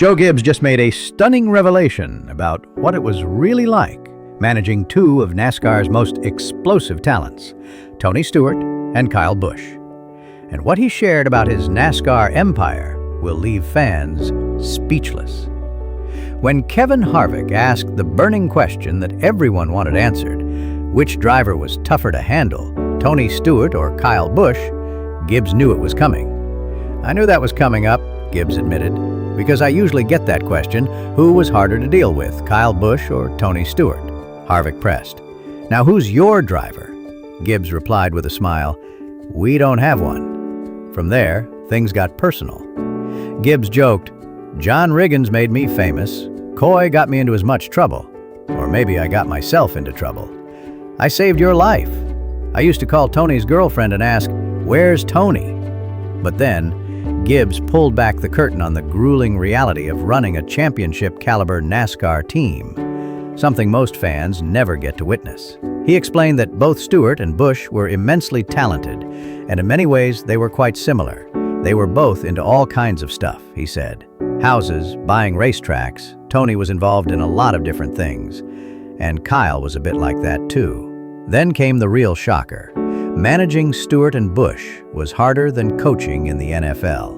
Joe Gibbs just made a stunning revelation about what it was really like managing two of NASCAR's most explosive talents, Tony Stewart and Kyle Busch. And what he shared about his NASCAR empire will leave fans speechless. When Kevin Harvick asked the burning question that everyone wanted answered, which driver was tougher to handle, Tony Stewart or Kyle Busch, Gibbs knew it was coming. "I knew that was coming up," Gibbs admitted, "because I usually get that question, who was harder to deal with, Kyle Busch or Tony Stewart?" Harvick pressed, "Now who's your driver?" Gibbs replied with a smile, "We don't have one." From there, things got personal. Gibbs joked, "John Riggins made me famous. Coy got me into as much trouble. Or maybe I got myself into trouble. I saved your life. I used to call Tony's girlfriend and ask, 'Where's Tony?'" But then, Gibbs pulled back the curtain on the grueling reality of running a championship-caliber NASCAR team, something most fans never get to witness. He explained that both Stewart and Busch were immensely talented, and in many ways they were quite similar. They were both into all kinds of stuff, he said. Houses, buying racetracks. Tony was involved in a lot of different things. And Kyle was a bit like that too. Then came the real shocker. Managing Stewart and Busch was harder than coaching in the NFL.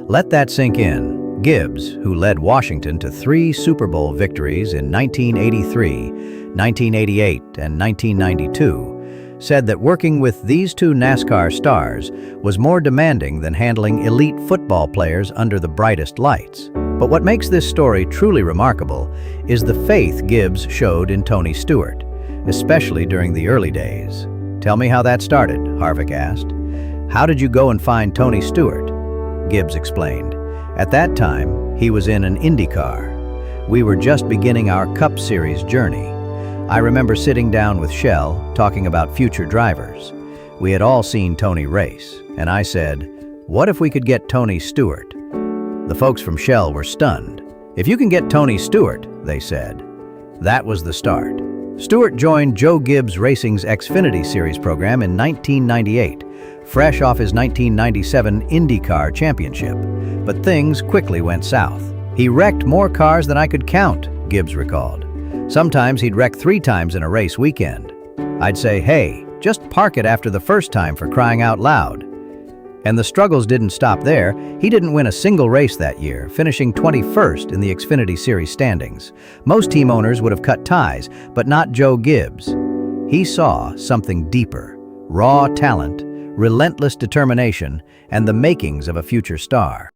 Let that sink in. Gibbs, who led Washington to 3 Super Bowl victories in 1983, 1988, and 1992, said that working with these two NASCAR stars was more demanding than handling elite football players under the brightest lights. But what makes this story truly remarkable is the faith Gibbs showed in Tony Stewart, especially during the early days. "Tell me how that started," Harvick asked. "How did you go and find Tony Stewart?" Gibbs explained. "At that time, he was in an Indy car. We were just beginning our Cup Series journey. I remember sitting down with Shell, talking about future drivers. We had all seen Tony race, and I said, 'What if we could get Tony Stewart?' The folks from Shell were stunned. 'If you can get Tony Stewart,' they said. That was the start. Stewart joined Joe Gibbs Racing's Xfinity Series program in 1998, fresh off his 1997 IndyCar championship. But things quickly went south. He wrecked more cars than I could count, Gibbs recalled. Sometimes he'd wreck 3 times in a race weekend. I'd say, "Hey, just park it after the first time for crying out loud." And the struggles didn't stop there. He didn't win a single race that year, finishing 21st in the Xfinity Series standings. Most team owners would have cut ties, but not Joe Gibbs. He saw something deeper: raw talent, relentless determination, and the makings of a future star.